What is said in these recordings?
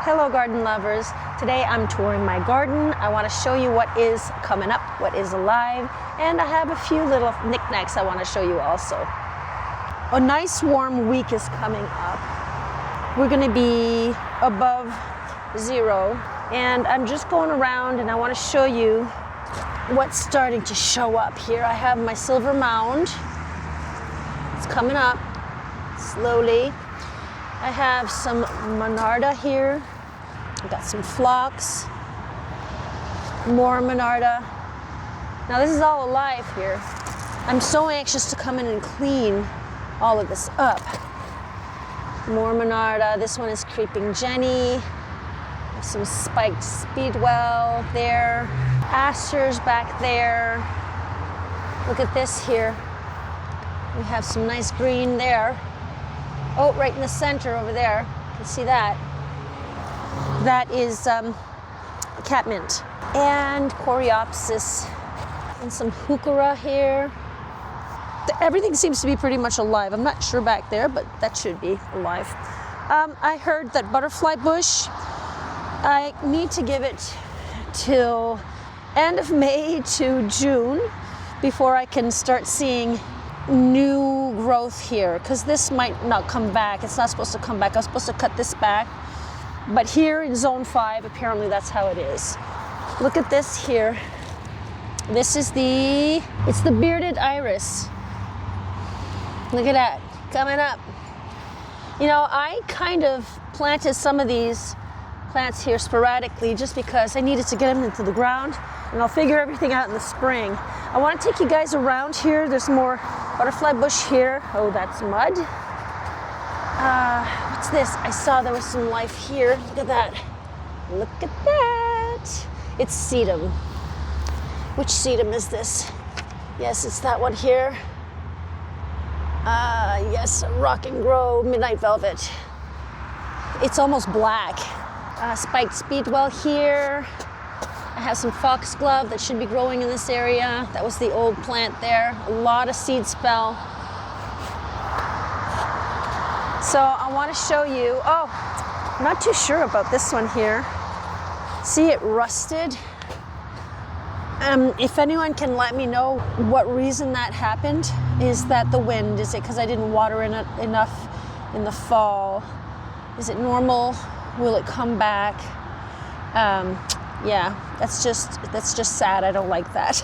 Hello garden lovers. Today I'm touring my garden. I want to show you what is coming up, what is alive, and I have a few little knickknacks I want to show you also. A nice warm week is coming up. We're going to be above zero, and I'm just going around and I want to show you what's starting to show up here. I have my silver mound. It's coming up slowly. I have some monarda here. I've got some phlox, more monarda. Now this is all alive here. I'm so anxious to come in and clean all of this up. More monarda. This one is creeping Jenny. There's some spiked speedwell there. Asters back there. Look at this here. We have some nice green there. Oh, right in the center over there. You can see that. That is catmint and coreopsis and some heuchera here. Everything seems to be pretty much alive. I'm not sure back there, but that should be alive. I heard that butterfly bush, I need to give it till end of May to June before I can start seeing new growth here, because this might not come back. It's not supposed to come back. I was supposed to cut this back. But here in zone 5, apparently that's how it is. Look at this here. This is it's the bearded iris. Look at that, coming up. You know, I kind of planted some of these plants here sporadically just because I needed to get them into the ground, and I'll figure everything out in the spring. I want to take you guys around here. There's more butterfly bush here. Oh, that's mud. What's this? I saw there was some life here. Look at that. Look at that. It's sedum. Which sedum is this? Yes, it's that one here. Yes, rock and grow midnight velvet. It's almost black. Spiked speedwell here. I have some foxglove that should be growing in this area. That was the old plant there. A lot of seeds fell. So I want to show you, I'm not too sure about this one here. See, it rusted. If anyone can let me know what reason that happened, is that the wind? Is it because I didn't water in it enough in the fall? Is it normal? Will it come back? Yeah, that's just sad. I don't like that.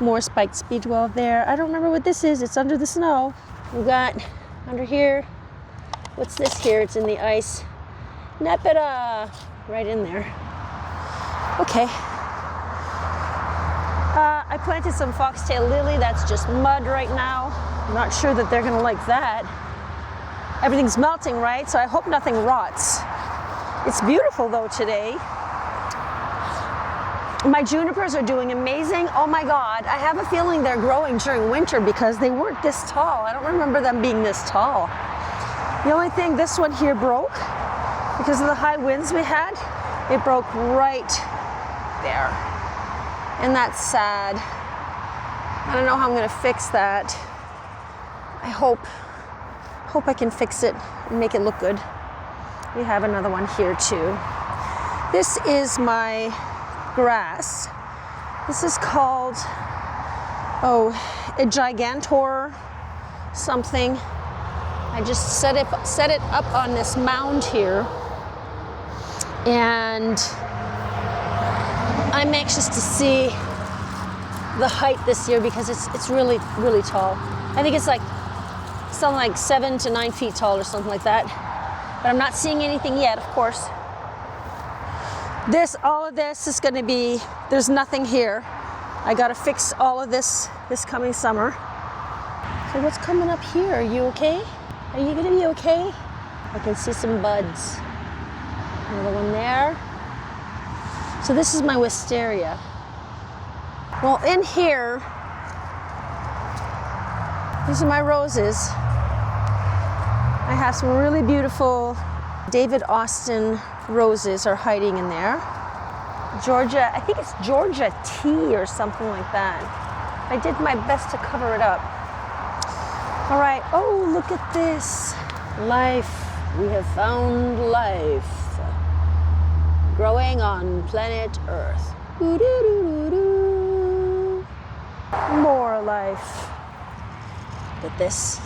More spiked speedwell there. I don't remember what this is. It's under the snow. We got under here, what's this here? It's in the ice. Nepeta, right in there. Okay. I planted some foxtail lily. That's just mud right now. I'm not sure that they're gonna like that. Everything's melting, right? So I hope nothing rots. It's beautiful though today. My junipers are doing amazing. Oh my God, I have a feeling they're growing during winter because they weren't this tall. I don't remember them being this tall. The only thing, this one here broke because of the high winds we had. It broke right there. And that's sad. I don't know how I'm gonna fix that. I hope I can fix it and make it look good. We have another one here too. This is my grass. This is called, a gigantor something. I just set it up on this mound here, and I'm anxious to see the height this year because it's really, really tall. I think it's like something like 7 to 9 feet tall or something like that. But I'm not seeing anything yet, of course. All of this is gonna be, there's nothing here. I gotta fix all of this coming summer. So what's coming up here? Are you okay? Are you gonna be okay? I can see some buds. Another one there. So this is my wisteria. Well, in here, these are my roses. I have some really beautiful David Austin roses are hiding in there. Georgia, I think it's Georgia tea or something like that. I did my best to cover it up. All right, oh, look at this. Life, we have found life. growing on planet Earth. Doo-doo-doo-doo-doo. More life. Look at this.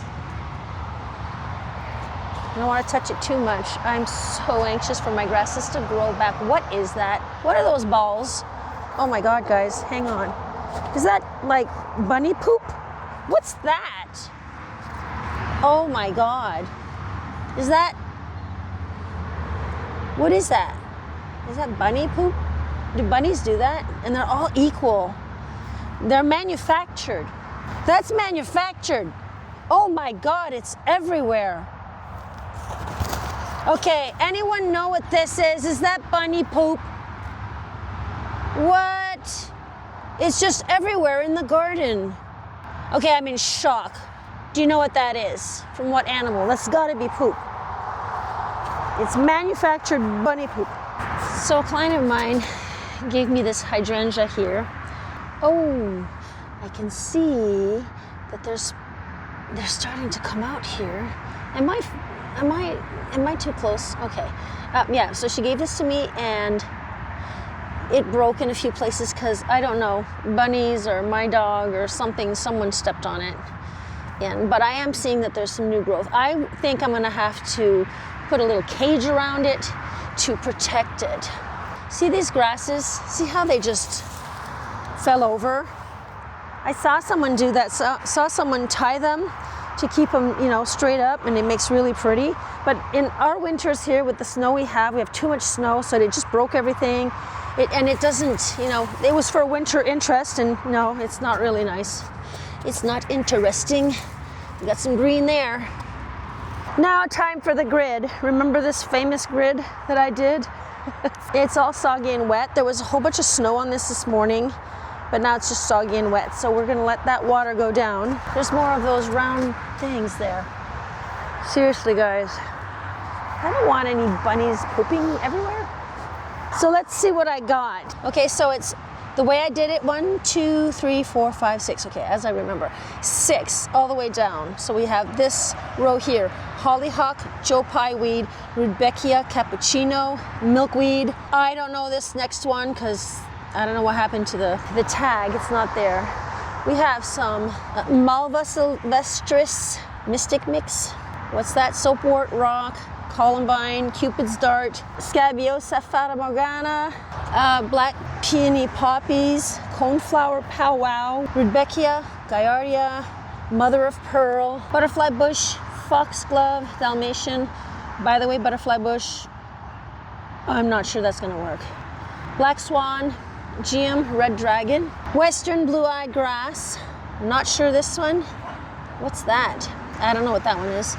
I don't want to touch it too much. I'm so anxious for my grasses to grow back. What is that? What are those balls? Oh my God, guys, hang on. Is that like bunny poop? What's that? Oh my God. Is that, what is that? Is that bunny poop? Do bunnies do that? And they're all equal. They're manufactured. That's manufactured. Oh my God, it's everywhere. Okay, anyone know what this is? Is that bunny poop? What? It's just everywhere in the garden. Okay, I'm in shock. Do you know what that is? From what animal? That's gotta be poop. It's manufactured bunny poop. So a client of mine gave me this hydrangea here. Oh, I can see that they're starting to come out here. Am I too close? Okay. Yeah, so she gave this to me and it broke in a few places because, I don't know, bunnies or my dog or something, someone stepped on it. But I am seeing that there's some new growth. I think I'm gonna have to put a little cage around it to protect it. See these grasses? See how they just fell over? I saw someone do that, saw someone tie them to keep them, straight up, and it makes really pretty. But in our winters here with the snow we have too much snow, so it just broke everything. It doesn't, it was for winter interest, and no, it's not really nice. It's not interesting. We got some green there. Now time for the grid. Remember this famous grid that I did? It's all soggy and wet. There was a whole bunch of snow on this morning, but now it's just soggy and wet. So we're gonna let that water go down. There's more of those round things there. Seriously, guys. I don't want any bunnies pooping everywhere. So let's see what I got. Okay, so it's the way I did it, 1, 2, 3, 4, 5, 6. Okay, as I remember, 6 all the way down. So we have this row here: hollyhock, Joe Pye weed, Rudbeckia cappuccino, milkweed. I don't know this next one because I don't know what happened to the tag. It's not there. We have some Malva sylvestris mystic mix. What's that? Soapwort rock, columbine, cupid's dart, scabiosa fata morgana, black peony poppies, coneflower powwow, Rudbeckia, Gaillardia, mother of pearl, butterfly bush, foxglove, Dalmatian. By the way, butterfly bush, I'm not sure that's gonna work. Black swan, Geum, red dragon, western blue-eyed grass. I'm not sure this one. What's that? I don't know what that one is.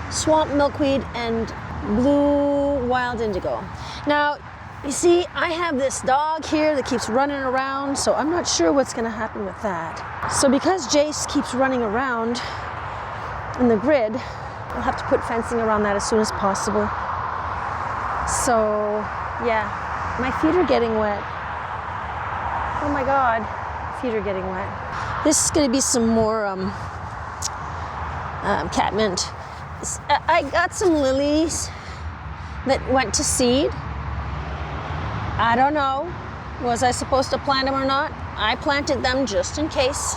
Swamp milkweed and blue wild indigo. Now, you see, I have this dog here that keeps running around, so I'm not sure what's gonna happen with that. So because Jace keeps running around in the grid, I'll have to put fencing around that as soon as possible. So, yeah, my feet are getting wet. Oh my God, feet are getting wet. This is gonna be some more catmint. I got some lilies that went to seed. I don't know, was I supposed to plant them or not? I planted them just in case.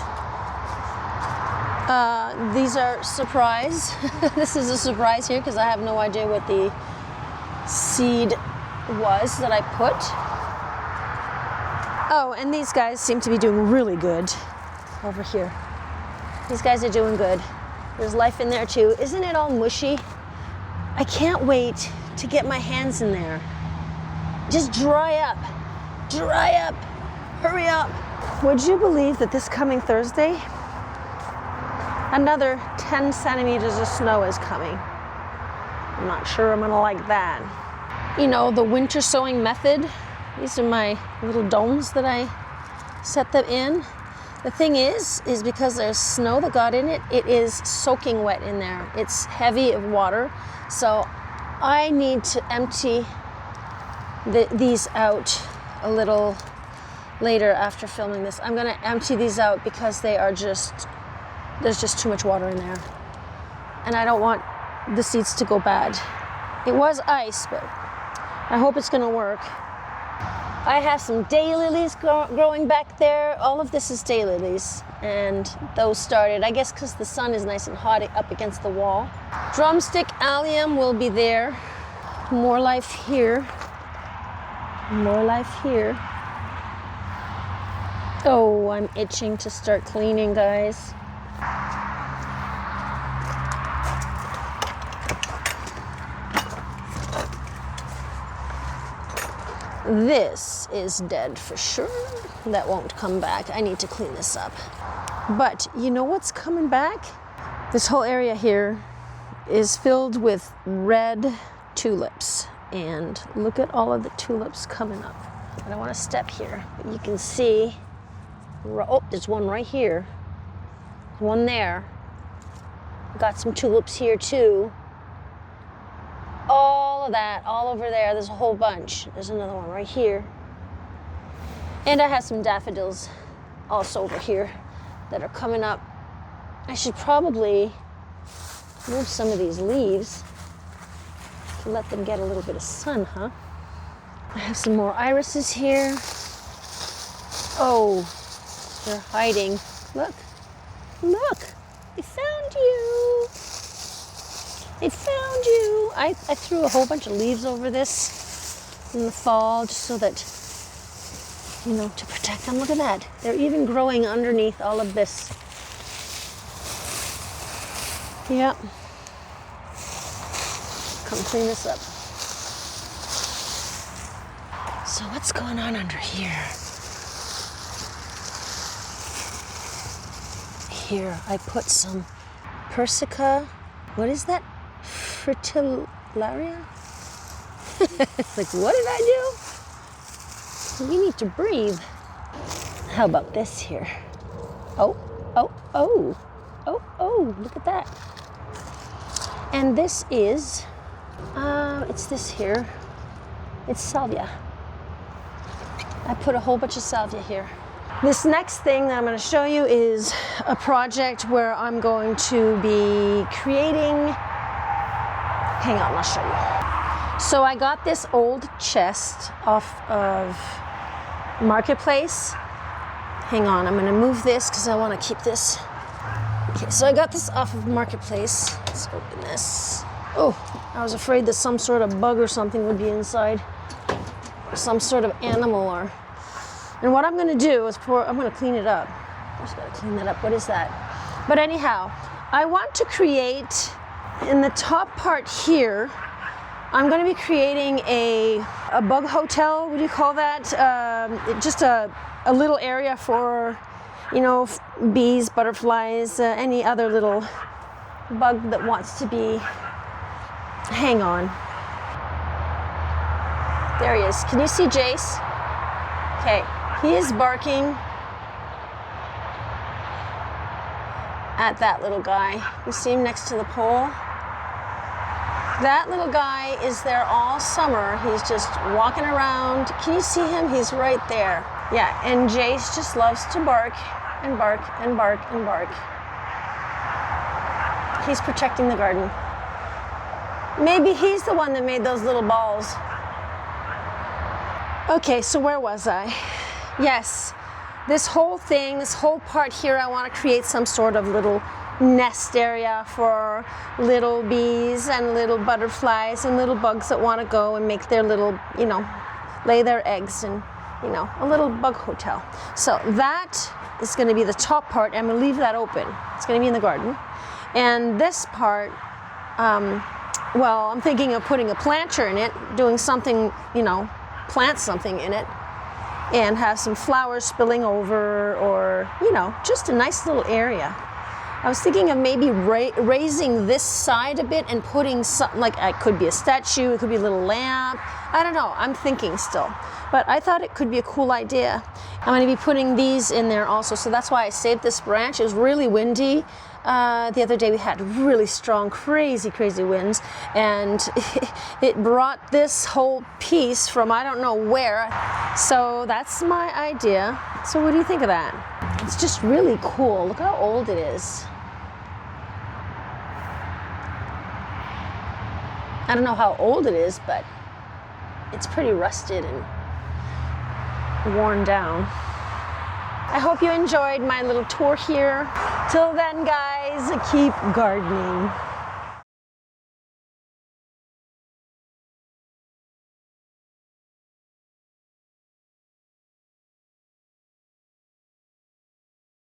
These are surprise. This is a surprise here because I have no idea what the seed was that I put. Oh, and these guys seem to be doing really good over here. These guys are doing good. There's life in there too. Isn't it all mushy? I can't wait to get my hands in there. Just dry up, hurry up. Would you believe that this coming Thursday, another 10 centimeters of snow is coming? I'm not sure I'm gonna like that. You know, the winter sowing method. These are my little domes that I set them in. The thing is because there's snow that got in it, it is soaking wet in there. It's heavy of water. So I need to empty these out a little later after filming this. I'm gonna empty these out because there's just too much water in there. And I don't want the seeds to go bad. It was ice, but I hope it's gonna work. I have some daylilies growing back there. All of this is daylilies, and those started, I guess, because the sun is nice and hot up against the wall. Drumstick allium will be there. More life here. More life here. Oh, I'm itching to start cleaning, guys. This is dead for sure. That won't come back. I need to clean this up. But you know what's coming back? This whole area here is filled with red tulips. And look at all of the tulips coming up. I don't want to step here, but you can see, oh, there's one right here. One there. Got some tulips here too. All of that, all over there. There's a whole bunch. There's another one right here. And I have some daffodils also over here that are coming up. I should probably move some of these leaves to let them get a little bit of sun, huh? I have some more irises here. Oh, they're hiding. Look, look, I found you. I found you. I threw a whole bunch of leaves over this in the fall just so that, you know, to protect them. Look at that. They're even growing underneath all of this. Yep. Come clean this up. So what's going on under here? Here, I put some Persica. What is that? Fritillaria? It's like, what did I do? We need to breathe. How about this here? Oh, oh, oh, oh, oh, look at that. And this is, it's this here. It's salvia. I put a whole bunch of salvia here. This next thing that I'm going to show you is a project where I'm going to be creating. Hang on, I'll show you. So I got this old chest off of Marketplace. Hang on, I'm going to move this because I want to keep this. Okay, so I got this off of Marketplace. Let's open this. Oh, I was afraid that some sort of bug or something would be inside. Or some sort of animal or... And what I'm going to do is I'm going to clean it up. I just got to clean that up. What is that? But anyhow, I want to create, in the top part here, I'm going to be creating a bug hotel. What do you call that? Just a little area for, you know, bees, butterflies, any other little bug that wants to be. Hang on. There he is. Can you see Jace? Okay. He is barking at that little guy. You see him next to the pole? That little guy is there all summer. He's just walking around. Can you see him? He's right there. Yeah, and Jace just loves to bark and bark and bark and bark. He's protecting the garden. Maybe he's the one that made those little balls. Okay, so where was I? Yes, this whole thing, this whole part here, I want to create some sort of little nest area for little bees and little butterflies and little bugs that want to go and make their little, you know, lay their eggs and, you know, a little bug hotel. So that is going to be the top part. I'm going to leave that open. It's going to be in the garden. And this part, well, I'm thinking of putting a planter in it, doing something, you know, plant something in it and have some flowers spilling over, or, you know, just a nice little area. I was thinking of maybe raising this side a bit and putting something, like it could be a statue, it could be a little lamp. I don't know, I'm thinking still. But I thought it could be a cool idea. I'm going to be putting these in there also, so that's why I saved this branch. It was really windy. The other day we had really strong, crazy winds, and it brought this whole piece from I don't know where. So that's my idea. So what do you think of that? It's just really cool. Look how old it is. I don't know how old it is, but it's pretty rusted, and worn down. I hope you enjoyed my little tour here. Till then, guys, keep gardening.